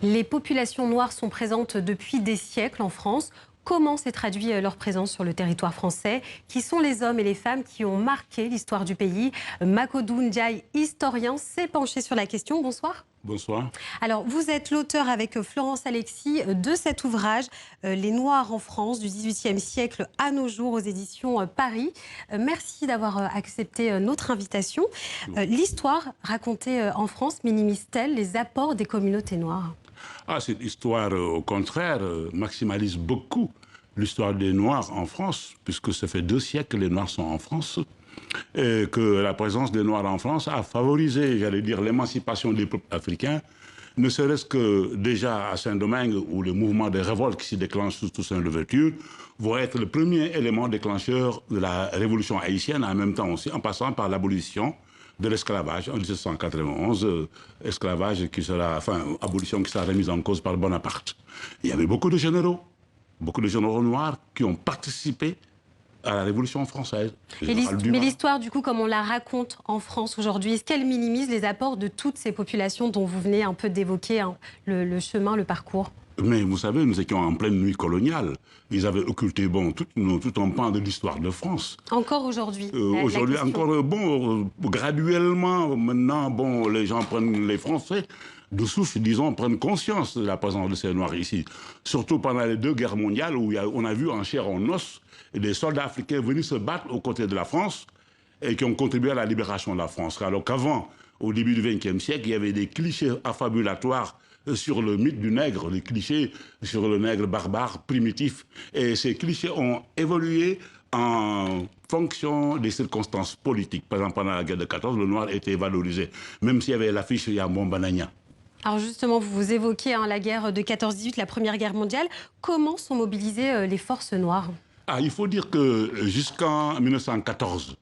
Les populations noires sont présentes depuis des siècles en France. Comment s'est traduit leur présence sur le territoire français? Qui sont les hommes et les femmes qui ont marqué l'histoire du pays? Makodou Ndiaye, historien, s'est penché sur la question. Bonsoir. Bonsoir. Alors, vous êtes l'auteur avec Florence Alexis de cet ouvrage Les Noirs en France du XVIIIe siècle à nos jours aux éditions Paris. Merci d'avoir accepté notre invitation. L'histoire racontée en France minimise-t-elle les apports des communautés noires? Cette histoire, au contraire, maximalise beaucoup l'histoire des Noirs en France, puisque ça fait 2 siècles que les Noirs sont en France, et que la présence des Noirs en France a favorisé, j'allais dire, l'émancipation des peuples africains, ne serait-ce que déjà à Saint-Domingue, où le mouvement de révolte qui s'y déclenche sous Toussaint Louverture vont être le premier élément déclencheur de la révolution haïtienne, en même temps aussi, en passant par l'abolition de l'esclavage en 1791, esclavage qui sera, abolition qui sera remise en cause par Bonaparte. Il y avait beaucoup de généraux noirs qui ont participé à la Révolution française. Mais l'histoire, du coup, comme on la raconte en France aujourd'hui, est-ce qu'elle minimise les apports de toutes ces populations dont vous venez un peu d'évoquer le chemin, le parcours? Mais vous savez, nous étions en pleine nuit coloniale. Ils avaient occulté tout un pan de l'histoire de France. Encore aujourd'hui? Aujourd'hui, encore, graduellement, maintenant, les gens prennent, les Français de souche, disons, prennent conscience de la présence de ces Noirs ici. Surtout pendant les 2 guerres mondiales, où on a vu en chair en os des soldats africains venus se battre aux côtés de la France et qui ont contribué à la libération de la France. Alors qu'avant, au début du XXe siècle, il y avait des clichés affabulatoires sur le mythe du nègre, les clichés sur le nègre barbare, primitif. Et ces clichés ont évolué en fonction des circonstances politiques. Par exemple, pendant la guerre de 14, le noir était valorisé, même s'il y avait l'affiche Yambon Banania. Alors justement, vous évoquez la guerre de 14-18, la Première Guerre mondiale. Comment sont mobilisées les forces noires? Il faut dire que jusqu'en 1914,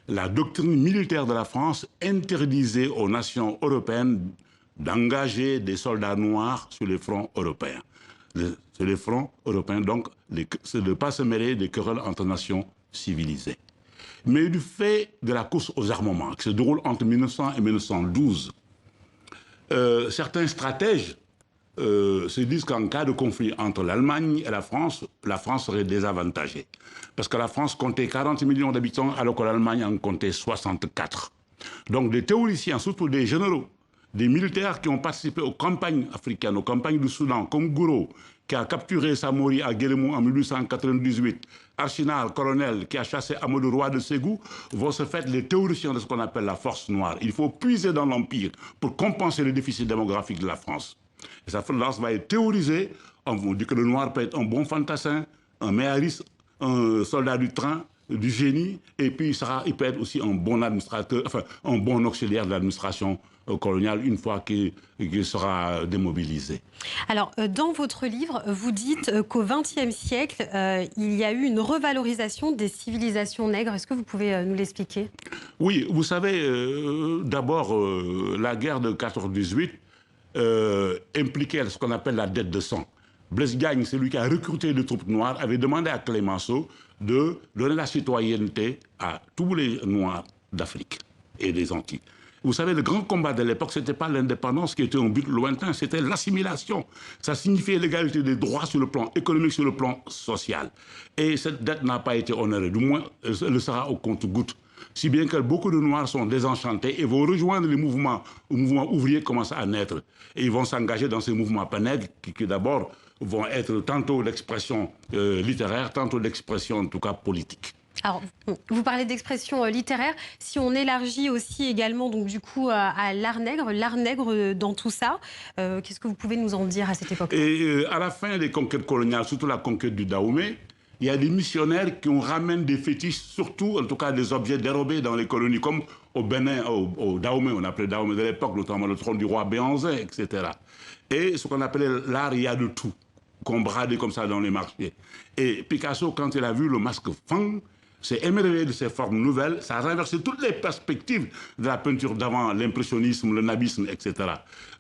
la doctrine militaire de la France interdisait aux nations européennes d'engager des soldats noirs sur les fronts européens. Sur les fronts européens, donc, c'est de ne pas se mêler des querelles entre nations civilisées. Mais du fait de la course aux armements qui se déroule entre 1900 et 1912, certains stratèges se disent qu'en cas de conflit entre l'Allemagne et la France serait désavantagée. Parce que la France comptait 40 millions d'habitants alors que l'Allemagne en comptait 64. Donc des théoriciens, surtout des généraux, des militaires qui ont participé aux campagnes africaines, aux campagnes du Soudan, comme Gouraud, qui a capturé Samori à Guélémou en 1898, Archinal, colonel, qui a chassé Amadou Roi de Ségou, vont se faire les théoriciens de ce qu'on appelle la force noire. Il faut puiser dans l'Empire pour compenser le déficit démographique de la France. Et ça va être théorisé. On dit que le noir peut être un bon fantassin, un méhariste, un soldat du train, du génie, et puis il peut être aussi un bon administrateur, un bon auxiliaire de l'administration coloniale une fois qu'il sera démobilisé. Alors, dans votre livre, vous dites qu'au XXe siècle, il y a eu une revalorisation des civilisations nègres. Est-ce que vous pouvez nous l'expliquer? Oui, vous savez, d'abord, la guerre de 14-18 impliquait ce qu'on appelle la dette de sang. Blaise Diagne, celui qui a recruté les troupes noires, avait demandé à Clémenceau de donner la citoyenneté à tous les Noirs d'Afrique et des Antilles. Vous savez, le grand combat de l'époque, ce n'était pas l'indépendance qui était un but lointain, c'était l'assimilation. Ça signifiait l'égalité des droits sur le plan économique, sur le plan social. Et cette dette n'a pas été honorée, du moins, elle le sera au compte-gouttes. Si bien que beaucoup de Noirs sont désenchantés et vont rejoindre les mouvements ouvriers qui commencent à naître. Et ils vont s'engager dans ces mouvements panègres qui d'abord vont être tantôt l'expression littéraire, tantôt l'expression en tout cas politique. Alors, vous parlez d'expression littéraire. Si on élargit aussi également, donc du coup, à l'art nègre dans tout ça, qu'est-ce que vous pouvez nous en dire à cette époque? Et à la fin des conquêtes coloniales, surtout la conquête du Dahomey, il y a des missionnaires qui ramènent des fétiches, surtout, en tout cas, des objets dérobés dans les colonies, comme au Bénin, au Dahomey, on appelait Dahomey de l'époque, notamment le trône du roi Béanzin, etc. Et ce qu'on appelait l'art, il y a de tout, qu'on bradait comme ça dans les marchés. Et Picasso, quand il a vu le masque Fang, s'est émerveillé de ces formes nouvelles, ça a renversé toutes les perspectives de la peinture d'avant, l'impressionnisme, le nabisme, etc.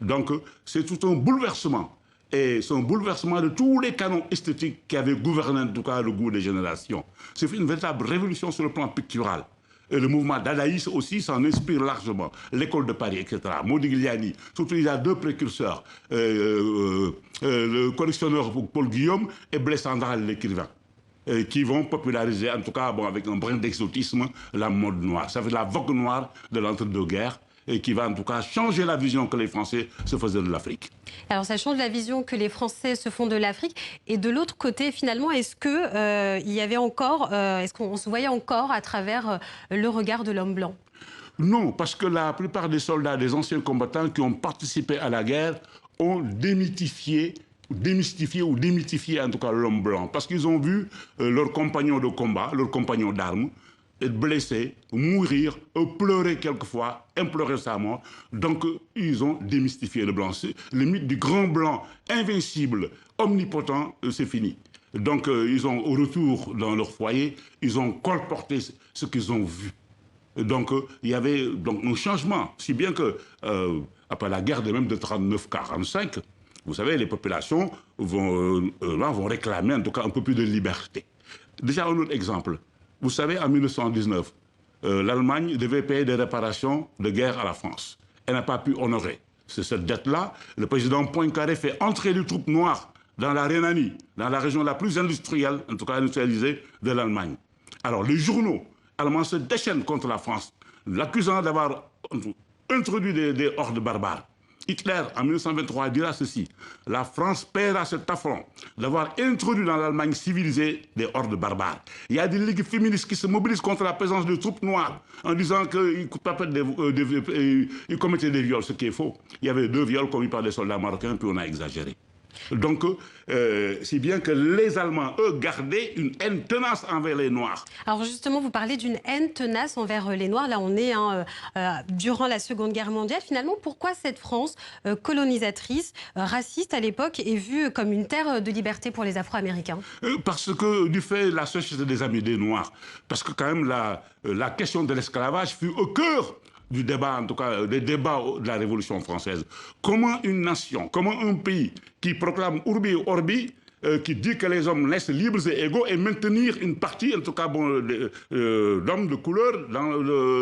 Donc, c'est tout un bouleversement. Et c'est un bouleversement de tous les canons esthétiques qui avaient gouverné en tout cas le goût des générations. C'est une véritable révolution sur le plan pictural. Et le mouvement dadaïste aussi s'en inspire largement. L'école de Paris, etc. Modigliani, surtout il y a deux précurseurs, le collectionneur Paul Guillaume et Blaise Sandral, l'écrivain, qui vont populariser, en tout cas avec un brin d'exotisme, la mode noire. Ça fait la vogue noire de l'entre-deux-guerres et qui va en tout cas changer la vision que les Français se faisaient de l'Afrique. Alors ça change la vision que les Français se font de l'Afrique. Et de l'autre côté, finalement, est-ce qu'on se voyait encore à travers le regard de l'homme blanc? Non, parce que la plupart des soldats, des anciens combattants qui ont participé à la guerre ont démystifié en tout cas l'homme blanc. Parce qu'ils ont vu leurs compagnons de combat, leurs compagnons d'armes, être blessés, mourir, pleurer quelquefois, implorer sa mort. Donc, ils ont démystifié le blanc. Le mythe du grand blanc, invincible, omnipotent, c'est fini. Donc, ils ont, au retour dans leur foyer, ils ont colporté ce qu'ils ont vu. Donc, il y avait donc, un changement, si bien que, après la guerre de même de 39-45, vous savez, les populations vont réclamer en tout cas un peu plus de liberté. Déjà, un autre exemple. Vous savez, en 1919, l'Allemagne devait payer des réparations de guerre à la France. Elle n'a pas pu honorer. C'est cette dette-là. Le président Poincaré fait entrer les troupes noires dans la Rhénanie, dans la région la plus industrielle, en tout cas industrialisée, de l'Allemagne. Alors, les journaux allemands se déchaînent contre la France, l'accusant d'avoir introduit des hordes barbares. Hitler, en 1923, dira ceci: la France paiera cet affront d'avoir introduit dans l'Allemagne civilisée des hordes barbares. Il y a des ligues féministes qui se mobilisent contre la présence de troupes noires en disant qu'ils commettaient des viols, ce qui est faux. Il y avait 2 viols commis par des soldats marocains, puis on a exagéré. Donc, si bien que les Allemands, eux, gardaient une haine tenace envers les Noirs. Alors justement, vous parlez d'une haine tenace envers les Noirs. Là, on est durant la Seconde Guerre mondiale. Finalement, pourquoi cette France colonisatrice, raciste à l'époque, est vue comme une terre de liberté pour les Afro-Américains? Parce que, du fait de la Société des Amis des Noirs, parce que quand même la question de l'esclavage fut au cœur du débat, en tout cas des débats de la Révolution française. Comment une nation, comment un pays qui proclame Urbi et Orbi, qui dit que les hommes naissent libres et égaux, et maintenir une partie, en tout cas d'hommes de couleur,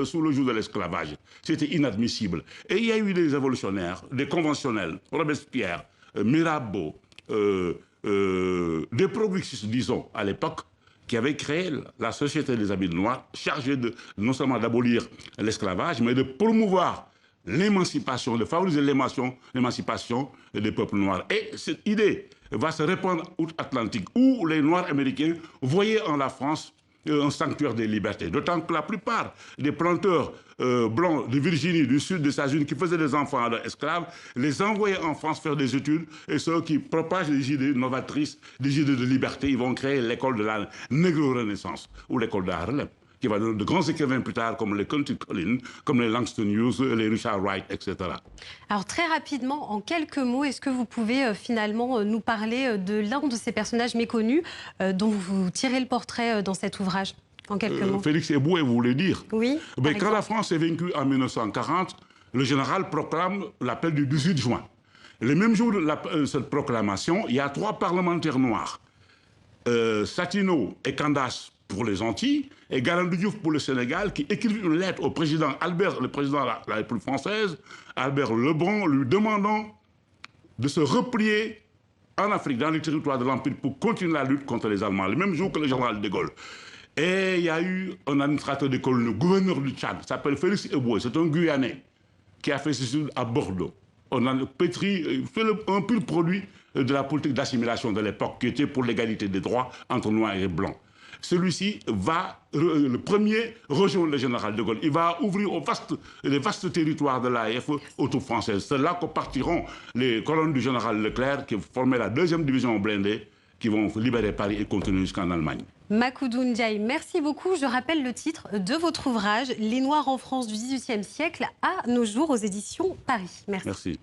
sous le joug de l'esclavage. C'était inadmissible. Et il y a eu des révolutionnaires, des conventionnels, Robespierre, Mirabeau, des progressistes, disons, à l'époque, qui avait créé la Société des Habits Noirs, chargée non seulement d'abolir l'esclavage, mais de promouvoir l'émancipation, de favoriser l'émancipation des peuples noirs. Et cette idée va se répandre outre-Atlantique, où les Noirs américains voyaient en la France un sanctuaire des libertés. D'autant que la plupart des planteurs blancs de Virginie, du sud des États-Unis, qui faisaient des enfants à leurs esclaves, les envoyaient en France faire des études. Et ceux qui propagent des idées novatrices, des idées de liberté, ils vont créer l'école de la négro-renaissance, ou l'école de Harlem, qui va donner de grands écrivains plus tard, comme les Country Collins, comme les Langston Hughes, les Richard Wright, etc. Alors très rapidement, en quelques mots, est-ce que vous pouvez finalement nous parler de l'un de ces personnages méconnus dont vous tirez le portrait dans cet ouvrage? En quelques mots. Félix Eboué, vous voulez dire? Oui. Mais quand la France est vaincue en 1940, le général proclame l'appel du 18 juin. Le même jour de cette proclamation, il y a 3 parlementaires noirs. Satino et Candace pour les Antilles et Galandou Diouf pour le Sénégal, qui écrivent une lettre au président Albert, le président de la République française, Albert Lebrun, lui demandant de se replier en Afrique, dans les territoires de l'Empire, pour continuer la lutte contre les Allemands, le même jour que le général de Gaulle. Et il y a eu un administrateur d'école, le gouverneur du Tchad, qui s'appelle Félix Eboué, c'est un Guyanais, qui a fait ses études à Bordeaux. On a pétri, fait un pur produit de la politique d'assimilation de l'époque, qui était pour l'égalité des droits entre noirs et blancs. Celui-ci va, le premier, rejoindre le général de Gaulle. Il va ouvrir les vastes territoires de l'AF aux troupes françaises. C'est là que partiront les colonnes du général Leclerc, qui formaient la 2e division blindée, qui vont libérer Paris et continuer jusqu'en Allemagne. Makoudou Ndiaye, merci beaucoup. Je rappelle le titre de votre ouvrage, Les Noirs en France du XVIIIe siècle à nos jours, aux éditions Paris. Merci. Merci.